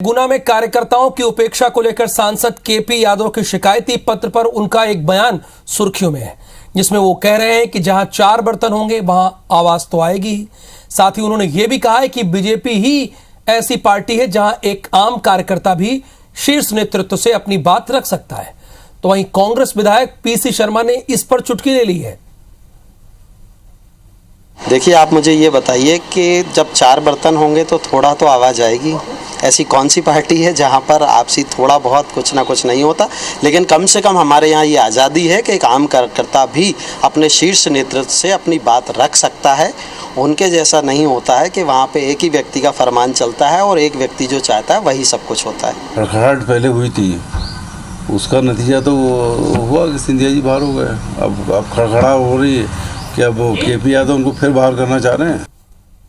गुना में कार्यकर्ताओं की उपेक्षा को लेकर सांसद केपी यादव के शिकायती पत्र पर उनका एक बयान सुर्खियों में है, जिसमें वो कह रहे हैं कि जहां 4 बर्तन होंगे वहां आवाज तो आएगी ही। साथ ही उन्होंने ये भी कहा है कि बीजेपी ही ऐसी पार्टी है जहां एक आम कार्यकर्ता भी शीर्ष नेतृत्व से अपनी बात रख सकता है। तो वहीं कांग्रेस विधायक पीसी शर्मा ने इस पर चुटकी ले ली है। देखिए, आप मुझे ये बताइए कि जब 4 बर्तन होंगे तो थोड़ा तो आवाज़ आएगी। ऐसी कौन सी पार्टी है जहाँ पर आपसी थोड़ा बहुत कुछ ना कुछ नहीं होता। लेकिन कम से कम हमारे यहाँ ये आज़ादी है कि एक आम कार्यकर्ता भी अपने शीर्ष नेतृत्व से अपनी बात रख सकता है। उनके जैसा नहीं होता है कि वहाँ पे एक ही व्यक्ति का फरमान चलता है और एक व्यक्ति जो चाहता है वही सब कुछ होता है। खड़खड़ाहट पहले हुई थी, उसका नतीजा तो हुआ कि सिंधिया जी बाहर हो गए। अब खड़खड़ा हो रही है कि अब केपी यादव उनको फिर बाहर करना चाह रहे हैं।